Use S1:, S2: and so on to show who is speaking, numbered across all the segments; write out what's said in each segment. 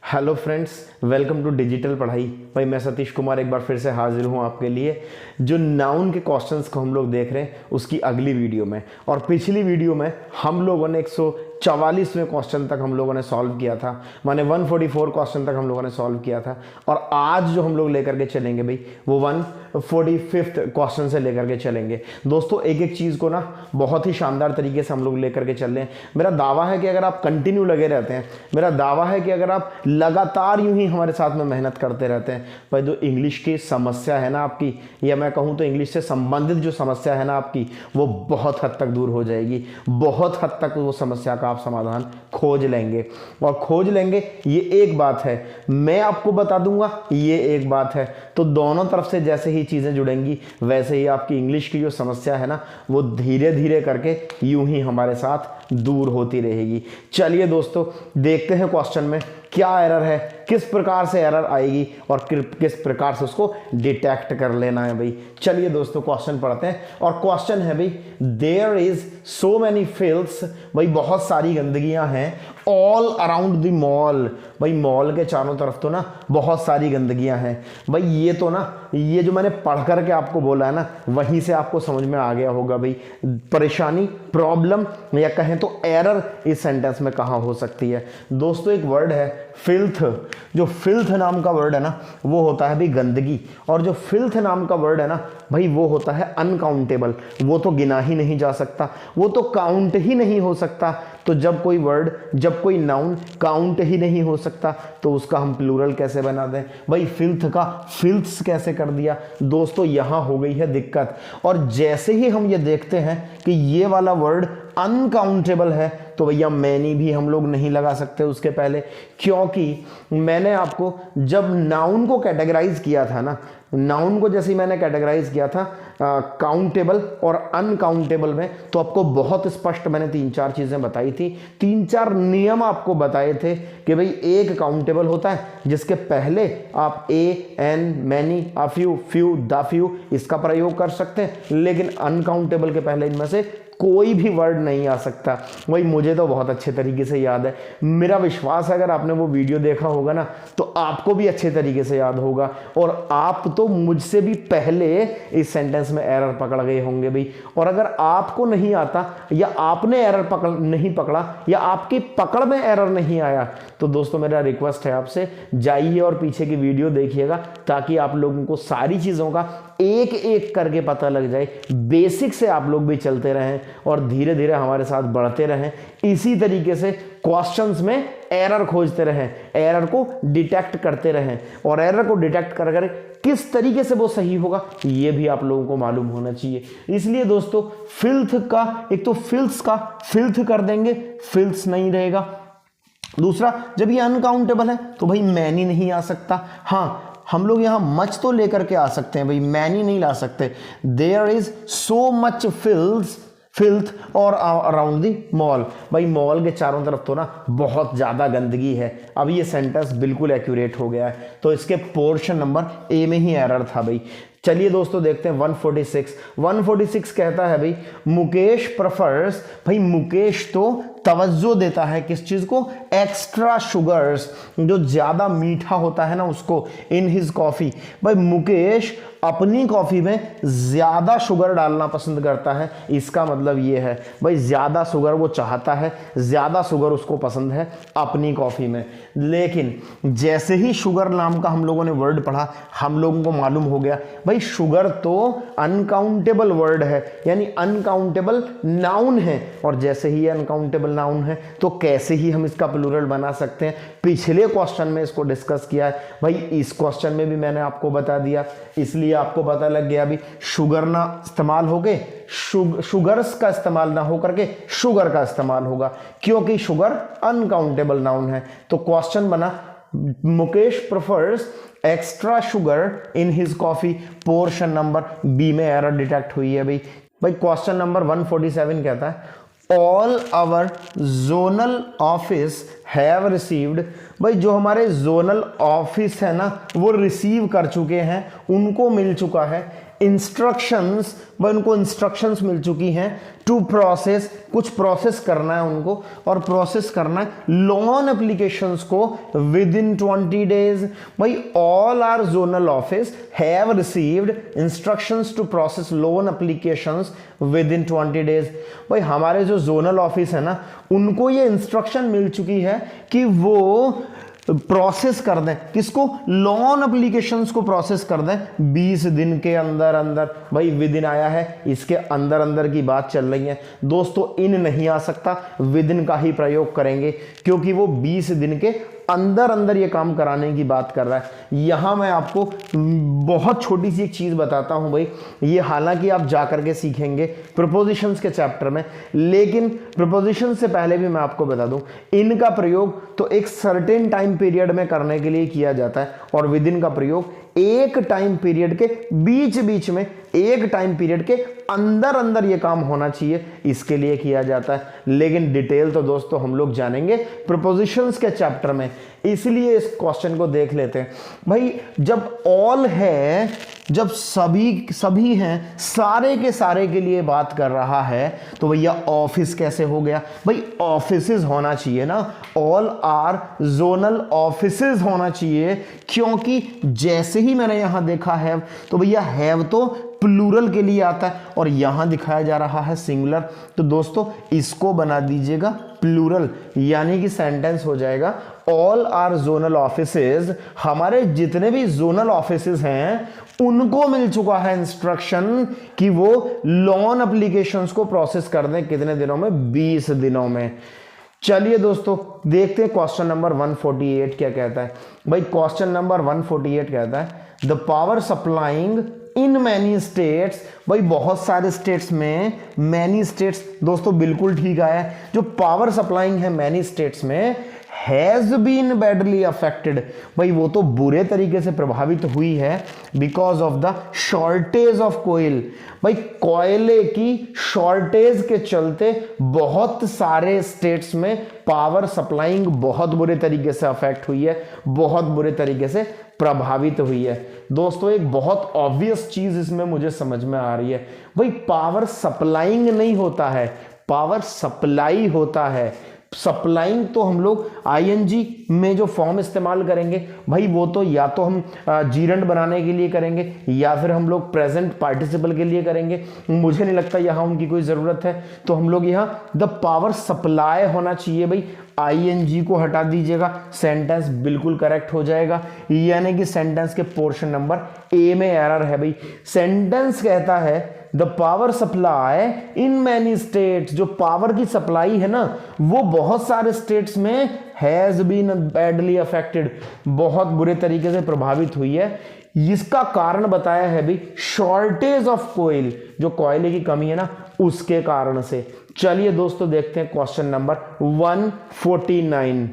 S1: Hello friends, welcome to digital पढ़ाई। भाई मैं सतीश कुमार एक बार फिर से हाजिर हूँ आपके लिए। जो नाउन के क्वेश्चंस को हम लोग देख रहे हैं उसकी अगली वीडियो में, और पिछली वीडियो में हम लोगों ने 144वें क्वेश्चन तक हम लोगों ने सॉल्व किया था, माने 144 क्वेश्चन तक हम लोगों ने सॉल्व किया था। और आज जो हम लोग लेकर के चलेंगे भाई वो 145th क्वेश्चन से लेकर के चलेंगे। दोस्तों एक एक चीज़ को ना बहुत ही शानदार तरीके से हम लोग लेकर के चल रहे हैं। मेरा दावा है कि अगर आप कंटिन्यू लगे रहते हैं, मेरा दावा है कि अगर आप लगातार यूं ही हमारे साथ में मेहनत करते रहते हैं, भाई जो इंग्लिश की समस्या है ना आपकी, या मैं कहूं तो इंग्लिश से संबंधित जो समस्या है ना आपकी, वो बहुत हद तक दूर हो जाएगी। बहुत हद तक वो समस्या का आप समाधान खोज लेंगे। और खोज लेंगे ये एक बात है, मैं आपको बता दूंगा ये एक बात है। तो दोनों तरफ से जैसे ही चीज़ें जुड़ेंगी वैसे ही आपकी इंग्लिश की जो समस्या है ना वो धीरे धीरे करके यूं ही हमारे साथ दूर होती रहेगी। चलिए दोस्तों देखते हैं क्वेश्चन में क्या एरर है, किस प्रकार से एरर आएगी और किस प्रकार से उसको डिटेक्ट कर लेना है भाई। चलिए दोस्तों क्वेश्चन पढ़ते हैं। और क्वेश्चन है भाई, देयर इज सो मैनी फिल्स, भाई बहुत सारी गंदगियां हैं ऑल अराउंड द मॉल। भाई मॉल के चारों तरफ तो ना बहुत सारी गंदगियां हैं। भाई ये तो ना, ये जो मैंने पढ़ करके आपको बोला है ना, वहीं से आपको समझ में आ गया होगा भाई परेशानी, प्रॉब्लम या कहें तो एरर इस सेंटेंस में कहाँ हो सकती है। दोस्तों एक वर्ड है फिल्थ। जो फिल्थ नाम का वर्ड है ना वो होता है भाई गंदगी, और जो फिल्थ नाम का वर्ड है ना भाई वो होता है अनकाउंटेबल। वो तो गिना ही नहीं जा सकता, वो तो काउंट ही नहीं हो सकता। तो जब कोई वर्ड, जब कोई नाउन काउंट ही नहीं हो सकता तो उसका हम प्लूरल कैसे बना दें भाई। फिल्थ का फिल्थ्स कैसे कर दिया। दोस्तों यहाँ हो गई है दिक्कत। और जैसे ही हम ये देखते हैं कि ये वाला वर्ड अनकाउंटेबल है तो भैया मैनी भी हम लोग नहीं लगा सकते उसके पहले, क्योंकि मैंने आपको जब नाउन को कैटेगराइज किया था ना, नाउन को जैसे ही मैंने कैटेगराइज किया था काउंटेबल और अनकाउंटेबल में, तो आपको बहुत स्पष्ट मैंने 3-4 चीज़ें बताई थी, 3-4 नियम आपको बताए थे कि भाई एक काउंटेबल होता है जिसके पहले आप a, an, many, a few, few, the few इसका प्रयोग कर सकते हैं, लेकिन अनकाउंटेबल के पहले इनमें से कोई भी वर्ड नहीं आ सकता। वही मुझे तो बहुत अच्छे तरीके से याद है, मेरा विश्वास है अगर आपने वो वीडियो देखा होगा ना तो आपको भी अच्छे तरीके से याद होगा, और आप तो मुझसे भी पहले इस सेंटेंस में एरर पकड़ गए होंगे भाई। और अगर आपको नहीं आता या आपने एरर नहीं पकड़ा या आपकी पकड़ में एरर नहीं आया तो दोस्तों मेरा रिक्वेस्ट है आपसे, जाइए और पीछे की वीडियो देखिएगा ताकि आप लोगों को सारी चीज़ों का एक एक करके पता लग जाए। बेसिक से आप लोग भी चलते रहें और धीरे धीरे हमारे साथ बढ़ते रहें। इसी तरीके से क्वेश्चंस में एरर खोजते रहें, एरर को डिटेक्ट करते रहें, और एरर को डिटेक्ट कर कर किस तरीके से वो सही होगा ये भी आप लोगों को मालूम होना चाहिए। इसलिए दोस्तों फिल्थ का, एक तो फिल्थ्स का फिल्थ कर देंगे, फिल्थ्स नहीं रहेगा। दूसरा, जब ये अनकाउंटेबल है तो भाई मैनी नहीं आ सकता। हाँ हम लोग यहाँ मच तो लेकर के आ सकते हैं भाई, मैनी नहीं ला सकते। There is so much filth और अराउंड दी मॉल। भाई मॉल के चारों तरफ तो ना बहुत ज़्यादा गंदगी है। अब ये सेंटेंस बिल्कुल एक्यूरेट हो गया है, तो इसके पोर्शन नंबर ए में ही एरर था भाई। चलिए दोस्तों देखते हैं 146 कहता है भाई मुकेश प्रेफर्स। भाई मुकेश तो तवज्जो देता है किस चीज को, एक्स्ट्रा शुगर्स, जो ज्यादा मीठा होता है ना उसको, इन हिज कॉफी। भाई मुकेश अपनी कॉफी में ज्यादा शुगर डालना पसंद करता है, इसका मतलब ये है भाई ज्यादा शुगर वो चाहता है, ज्यादा शुगर उसको पसंद है अपनी कॉफी में। लेकिन जैसे ही शुगर नाम का हम लोगों ने वर्ड पढ़ा हम लोगों को मालूम हो गया भाई शुगर तो अनकाउंटेबल वर्ड है, यानी अनकाउंटेबल नाउन है, और जैसे ही अनकाउंटेबल नाउन है तो कैसे ही हम इसका प्लूरल बना सकते हैं। पिछले क्वेश्चन में इसको डिस्कस किया है भाई, इस क्वेश्चन में भी मैंने आपको बता दिया, इसलिए आपको पता लग गया अभी शुगर ना इस्तेमाल हो गए, शुगर्स का इस्तेमाल ना हो करके शुगर का इस्तेमाल होगा, क्योंकि शुगर अनकाउंटेबल नाउन है। तो क्वेश्चन बना Mukesh prefers extra sugar in his coffee. Portion number B में एरर डिटेक्ट हुई है भाई। भाई क्वेश्चन नंबर 147 कहता है all our zonal office have received. भाई जो हमारे जोनल ऑफिस है ना वो रिसीव कर चुके हैं, उनको मिल चुका है इंस्ट्रक्शंस, भाई उनको इंस्ट्रक्शंस मिल चुकी हैं टू प्रोसेस, कुछ प्रोसेस करना है उनको, और प्रोसेस करना है लोन एप्लीकेशंस को विद इन 20 डेज। भाई all our zonal office have received instructions to process loan applications within 20 days. भाई हमारे जो जोनल ऑफिस है ना, उनको ये इंस्ट्रक्शन मिल चुकी है कि वो प्रोसेस कर दें, किसको, लोन एप्लीकेशंस को प्रोसेस कर दें 20 दिन के अंदर अंदर। भाई विद इन आया है, इसके अंदर अंदर की बात चल रही है दोस्तों, इन नहीं आ सकता, विद इन का ही प्रयोग करेंगे क्योंकि वो 20 दिन के अंदर अंदर ये काम कराने की बात कर रहा है। यहां मैं आपको बहुत छोटी सी एक चीज बताता हूं भाई, ये हालांकि आप जाकर के सीखेंगे प्रीपोजिशंस के चैप्टर में, लेकिन प्रीपोजिशन से पहले भी मैं आपको बता दूं, इनका प्रयोग तो एक सर्टेन टाइम पीरियड में करने के लिए किया जाता है, और विद इन का प्रयोग एक टाइम पीरियड के बीच बीच में, एक टाइम पीरियड के अंदर अंदर ये काम होना चाहिए, इसके लिए किया जाता है। लेकिन डिटेल तो दोस्तों हम लोग जानेंगे प्रीपोजिशंस के चैप्टर में, इसलिए इस क्वेश्चन को देख लेते हैं। भाई जब ऑल है, जब सभी हैं, सारे के सारे के लिए बात कर रहा है, तो भैया ऑफिस कैसे हो गया, भाई ऑफिसेज होना चाहिए ना, ऑल आर जोनल ऑफिसेज होना चाहिए, क्योंकि जैसे ही मैंने यहां देखा है तो भैया हैव तो प्लूरल के लिए आता है और यहां दिखाया जा रहा है सिंगुलर, तो दोस्तों इसको बना दीजिएगा प्लूरल, यानी कि सेंटेंस हो जाएगा ऑल आर जोनल ऑफिसेज। हमारे जितने भी जोनल ऑफिसेज हैं उनको मिल चुका है इंस्ट्रक्शन कि वो लोन एप्लीकेशंस को प्रोसेस कर दें कितने दिनों में, 20 दिनों में। चलिए दोस्तों देखते हैं क्वेश्चन नंबर 148 क्या कहता है। भाई क्वेश्चन नंबर 148 कहता है the power supplying in many states, भाई बहुत सारे स्टेट्स में, मैनी स्टेट्स दोस्तों बिल्कुल ठीक आया है, जो पावर सप्लाइंग है मैनी स्टेट्स में हैज बीन बैडली अफेक्टेड, भाई वो तो बुरे तरीके से प्रभावित हुई है because of the shortage of कोयल। भाई कोयले की शॉर्टेज के चलते बहुत सारे स्टेट्स में पावर सप्लाइंग बहुत बुरे तरीके से अफेक्ट हुई है, बहुत बुरे तरीके से प्रभावित हुई है। दोस्तों एक बहुत ऑब्वियस चीज इसमें मुझे समझ में आ रही है, भाई पावर सप्लाइंग नहीं होता है, पावर सप्लाई होता है। सप्लाइंग तो हम लोग आईएनजी में जो फॉर्म इस्तेमाल करेंगे भाई वो तो या तो हम जीरंड बनाने के लिए करेंगे या फिर हम लोग प्रेजेंट पार्टिसिपल के लिए करेंगे, मुझे नहीं लगता यहाँ उनकी कोई ज़रूरत है, तो हम लोग यहाँ द पावर सप्लाई होना चाहिए। भाई आईएनजी को हटा दीजिएगा, सेंटेंस बिल्कुल करेक्ट हो जाएगा, यानी कि सेंटेंस के पोर्शन नंबर ए में एरर है। भाई सेंटेंस कहता है the power supply in many states, जो पावर की सप्लाई है ना वो बहुत सारे स्टेट्स में हैज बीन बैडली अफेक्टेड, बहुत बुरे तरीके से प्रभावित हुई है। इसका कारण बताया है भाई शॉर्टेज ऑफ कोयल, जो कोयले की कमी है ना उसके कारण से। चलिए दोस्तों देखते हैं क्वेश्चन नंबर 149।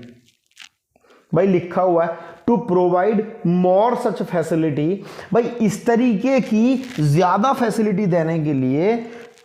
S1: भाई लिखा हुआ है to provide more such facility, भाई इस तरीके की ज्यादा फैसिलिटी देने के लिए,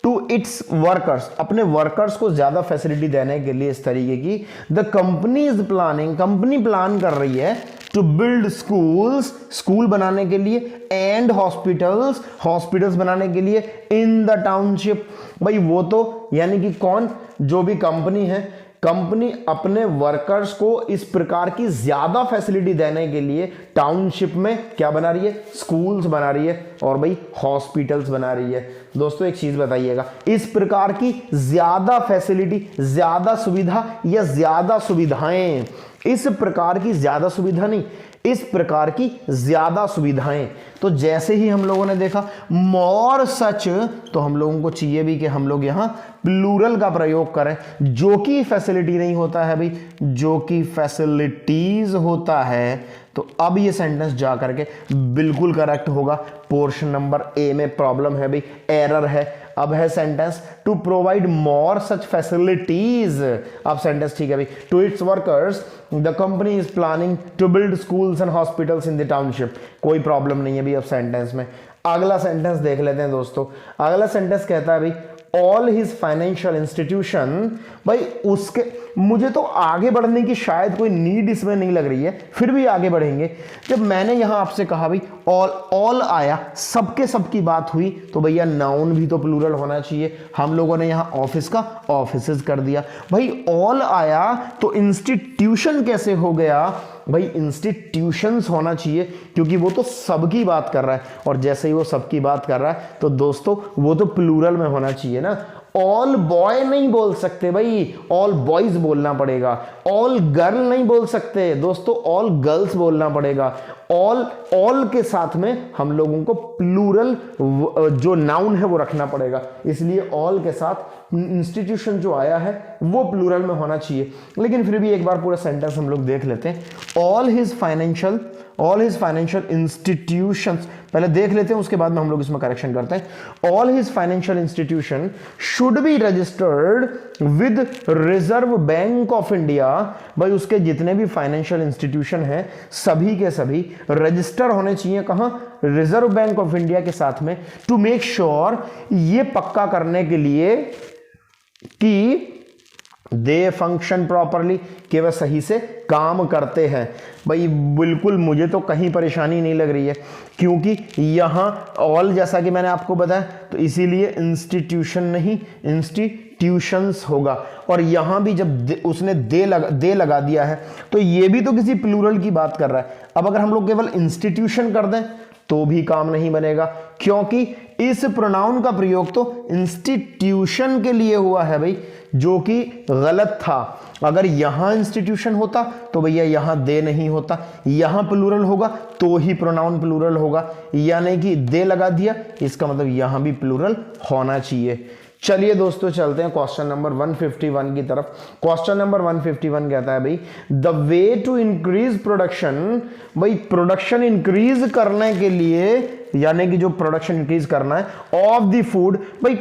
S1: टू इट्स वर्कर्स, अपने वर्कर्स को ज्यादा फैसिलिटी देने के लिए इस तरीके की, the company is planning, company plan कर रही है टू बिल्ड स्कूल्स, स्कूल बनाने के लिए, एंड हॉस्पिटल्स, हॉस्पिटल्स बनाने के लिए इन द टाउनशिप। भाई वो तो यानी कि कौन, जो भी कंपनी है, कंपनी अपने वर्कर्स को इस प्रकार की ज्यादा फैसिलिटी देने के लिए टाउनशिप में क्या बना रही है, स्कूल्स बना रही है और भाई हॉस्पिटल्स बना रही है। दोस्तों एक चीज बताइएगा, इस प्रकार की ज्यादा फैसिलिटी, ज्यादा सुविधा या ज्यादा सुविधाएं, इस प्रकार की ज्यादा सुविधा नहीं, इस प्रकार की ज्यादा सुविधाएं, तो जैसे ही हम लोगों ने देखा मोर सच, तो हम लोगों को चाहिए भी कि हम लोग यहां प्लूरल का प्रयोग करें, जो कि फैसिलिटी नहीं होता है भाई, जो कि फैसिलिटीज होता है। तो अब ये सेंटेंस जा करके बिल्कुल करेक्ट होगा, पोर्शन नंबर ए में प्रॉब्लम है भाई, एरर है। अब है sentence to provide more such facilities, अब सेंटेंस ठीक है भाई, to its workers the company is planning to build schools and hospitals in the township, कोई प्रॉब्लम नहीं है भाई अब सेंटेंस में। अगला सेंटेंस देख लेते हैं दोस्तों। अगला सेंटेंस कहता है भाई ऑल हिज फाइनेंशियल इंस्टीट्यूशन, भाई उसके, मुझे तो आगे बढ़ने की शायद कोई नीड इसमें नहीं लग रही है, फिर भी आगे बढ़ेंगे। जब मैंने यहां आपसे कहा भाई ऑल आया, सबके सब की बात हुई, तो भैया नाउन भी तो प्लूरल होना चाहिए। हम लोगों ने यहां ऑफिस का ऑफिसेज कर दिया। भाई ऑल आया तो इंस्टीट्यूशन कैसे हो गया? भाई इंस्टीट्यूशंस होना चाहिए, क्योंकि वो तो सबकी बात कर रहा है, और जैसे ही वो सबकी बात कर रहा है तो दोस्तों वो तो प्लूरल में होना चाहिए ना। ऑल बॉय नहीं बोल सकते भाई, ऑल बॉयज बोलना पड़ेगा। ऑल गर्ल नहीं बोल सकते दोस्तों, ऑल गर्ल्स बोलना पड़ेगा। ऑल के साथ में हम लोगों को प्लूरल जो नाउन है वो रखना पड़ेगा, इसलिए ऑल के साथ इंस्टीट्यूशन जो आया है वो प्लूरल में होना चाहिए। लेकिन फिर भी एक बार पूरा सेंटेंस हम लोग देख लेते हैं। ऑल हिज फाइनेंशियल इंस्टीट्यूशंस, पहले देख लेते हैं, उसके बाद में हम लोग इसमें करेक्शन करते हैं। All his financial institution should be registered with reserve bank of India. भाई उसके जितने भी फाइनेंशियल इंस्टीट्यूशन हैं सभी के सभी रजिस्टर होने चाहिए, कहां? रिजर्व बैंक ऑफ इंडिया के साथ में, टू मेक श्योर, ये पक्का करने के लिए कि दे फंक्शन प्रॉपरली, कि वह सही से काम करते हैं। भाई बिल्कुल मुझे तो कहीं परेशानी नहीं लग रही है, क्योंकि यहां ऑल जैसा कि मैंने आपको बताया, तो इसीलिए इंस्टीट्यूशन नहीं इंस्टीट्यूशंस होगा। और यहां भी जब उसने दे लगा दिया है तो ये भी तो किसी प्लूरल की बात कर रहा है। अब अगर हम लोग केवल इंस्टीट्यूशन कर दें तो भी काम नहीं बनेगा, क्योंकि इस प्रोनाउन का प्रयोग तो इंस्टीट्यूशन के लिए हुआ है भाई, जो कि गलत था। अगर यहां इंस्टीट्यूशन होता तो भैया यहां दे नहीं होता, यहां प्लूरल होगा तो ही प्रोनाउन प्लूरल होगा, यानी कि दे लगा दिया, इसका मतलब यहां भी प्लूरल होना चाहिए। चलिए दोस्तों चलते हैं क्वेश्चन नंबर 151 की तरफ। क्वेश्चन नंबर 151 कहता है भाई the way to increase production, भाई प्रोडक्शन इंक्रीज करने के लिए, यानी कि जो प्रोडक्शन इंक्रीज करना है ऑफ द फूड, भाई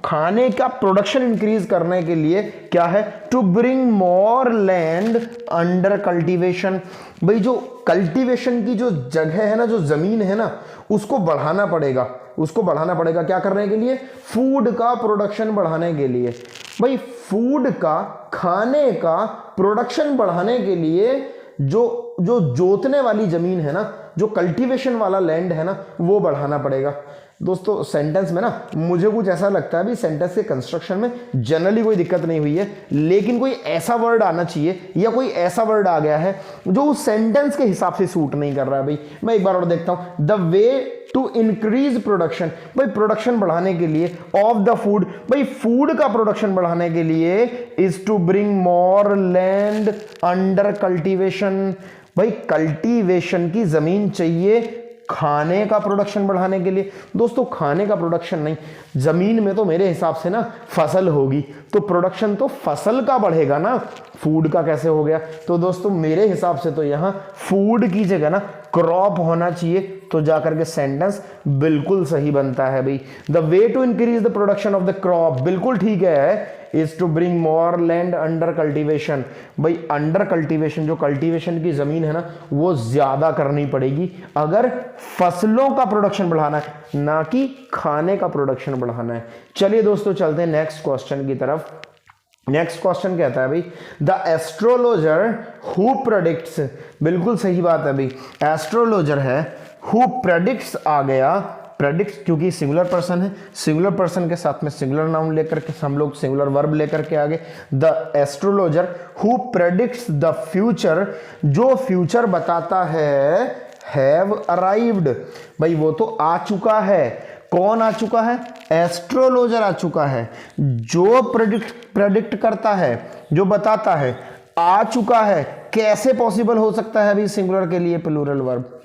S1: खाने का प्रोडक्शन इंक्रीज करने के लिए क्या है? To bring more land under cultivation. भाई जो कल्टीवेशन की जो जगह है ना, जो जमीन है ना, उसको बढ़ाना पड़ेगा, उसको बढ़ाना पड़ेगा। क्या करने के लिए? फूड का प्रोडक्शन बढ़ाने के लिए। भाई फूड का, खाने का प्रोडक्शन बढ़ाने के लिए जो जोतने वाली जमीन है ना, जो कल्टीवेशन वाला लैंड है ना, वो बढ़ाना पड़ेगा। दोस्तों सेंटेंस में ना मुझे कुछ ऐसा लगता है भी सेंटेंस के कंस्ट्रक्शन में जनरली कोई दिक्कत नहीं हुई है, लेकिन कोई ऐसा वर्ड आना चाहिए या कोई ऐसा वर्ड आ गया है जो उस सेंटेंस के हिसाब से सूट नहीं कर रहा है। भाई मैं एक बार और देखता हूं, the way to increase production, भाई प्रोडक्शन बढ़ाने के लिए, ऑफ द फूड, भाई फूड का प्रोडक्शन बढ़ाने के लिए, is to bring more land under cultivation. भाई कल्टीवेशन की जमीन चाहिए खाने का प्रोडक्शन बढ़ाने के लिए। दोस्तों खाने का प्रोडक्शन नहीं, जमीन में तो मेरे हिसाब से ना फसल होगी, तो प्रोडक्शन तो फसल का बढ़ेगा ना, फूड का कैसे हो गया? तो दोस्तों मेरे हिसाब से तो यहां फूड की जगह ना क्रॉप होना चाहिए, तो जाकर के सेंटेंस बिल्कुल सही बनता है। भाई the way to increase the production of the crop, बिल्कुल ठीक है, is to bring more land under cultivation. भाई अंडर कल्टीवेशन, जो कल्टीवेशन की जमीन है ना, वो ज्यादा करनी पड़ेगी अगर फसलों का प्रोडक्शन बढ़ाना है, ना कि खाने का प्रोडक्शन बढ़ाना है। चलिए दोस्तों चलते हैं नेक्स्ट क्वेश्चन की तरफ। नेक्स्ट क्वेश्चन कहता है भाई द एस्ट्रोलॉजर हु प्रेडिक्ट्स, बिल्कुल सही बात है भाई, एस्ट्रोलॉजर है, हु प्रेडिक्ट्स आ गया, प्रेडिक्ट्स क्योंकि सिंगुलर पर्सन है, सिंगुलर पर्सन के साथ में सिंगुलर नाउन लेकर के हम लोग सिंगुलर वर्ब लेकर के आगे। The astrologer who predicts the future, जो फ्यूचर बताता है, हैव अराइव्ड, भाई वो तो आ चुका है। कौन आ चुका है? एस्ट्रोलॉजर आ चुका है, जो प्रेडिक्ट करता है, जो बताता है, आ चुका है। कैसे पॉसिबल हो सकता है अभी सिंगुलर के लिए प्लूरल वर्ब?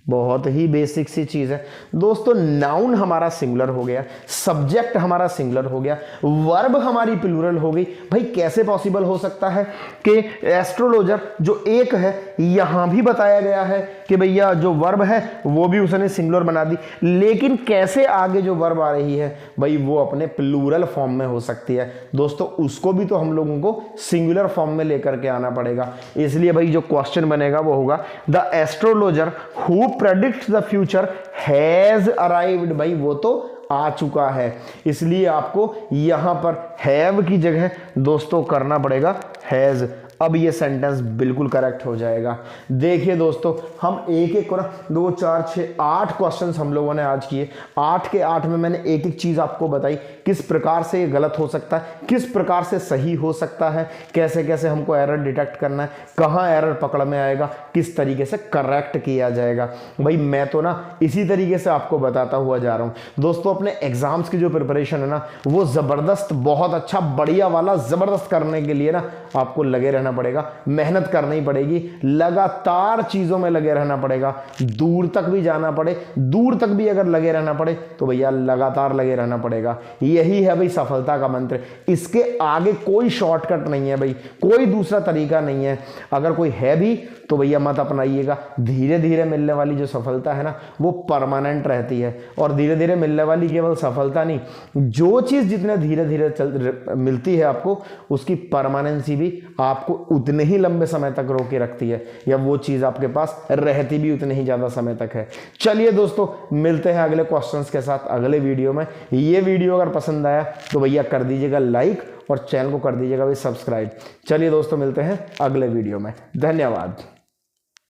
S1: बहुत ही बेसिक सी चीज है दोस्तों, नाउन हमारा सिंगुलर हो गया, सब्जेक्ट हमारा सिंगुलर हो गया, वर्ब हमारी प्लूरल हो गई। भाई कैसे पॉसिबल हो सकता है कि एस्ट्रोलॉजर जो एक है, यहां भी बताया गया है कि भैया जो वर्ब है वो भी उसने सिंगुलर बना दी, लेकिन कैसे आगे जो वर्ब आ रही है भाई वो अपने प्लूरल फॉर्म में हो सकती है। दोस्तों उसको भी तो हम लोगों को सिंगुलर फॉर्म में लेकर के आना पड़ेगा, इसलिए भाई जो क्वेश्चन बनेगा वो होगा the astrologer who predicts the future has arrived. भाई वो तो आ चुका है, इसलिए आपको यहां पर हैव की जगह दोस्तों करना पड़ेगा हैज। अब ये सेंटेंस बिल्कुल करेक्ट हो जाएगा। देखिए दोस्तों, हम एक एक और 2 4 6 8 क्वेश्चंस हम लोगों ने आज किए। 8 के 8 में मैंने एक एक चीज आपको बताई, किस प्रकार से ये गलत हो सकता है, किस प्रकार से सही हो सकता है, कैसे कैसे हमको एरर डिटेक्ट करना है, कहाँ एरर पकड़ में आएगा, किस तरीके से करेक्ट किया जाएगा। भाई मैं तो ना इसी तरीके से आपको बताता हुआ जा रहा हूँ दोस्तों। अपने एग्जाम्स की जो प्रिपरेशन है ना, वो जबरदस्त, बहुत अच्छा, बढ़िया वाला जबरदस्त करने के लिए ना आपको लगे रहना पड़ेगा, मेहनत करनी पड़ेगी, लगातार चीजों में लगे रहना पड़ेगा। दूर तक भी जाना पड़े, दूर तक भी अगर लगे रहना पड़े तो भैया लगातार लगे रहना पड़ेगा। यही है भाई सफलता का मंत्र। इसके आगे कोई शॉर्टकट नहीं है भाई, कोई दूसरा तरीका नहीं है। अगर कोई है भी तो भैया मत अपनाइएगा। धीरे धीरे मिलने वाली जो सफलता है ना, वो परमानेंट रहती है। और धीरे धीरे मिलने वाली केवल सफलता नहीं, जो चीज जितने धीरे धीरे मिलती है आपको, उसकी परमानेंसी भी आपको उतने ही लंबे समय तक रोके रखती है, या वो चीज आपके पास रहती भी उतने ही ज्यादा समय तक है। चलिए दोस्तों, मिलते हैं अगले क्वेश्चंस के साथ अगले वीडियो में। ये वीडियो अगर पसंद आया तो भैया कर दीजिएगा लाइक और चैनल को कर दीजिएगा भाई सब्सक्राइब। चलिए दोस्तों, मिलते हैं अगले वीडियो में। धन्यवाद।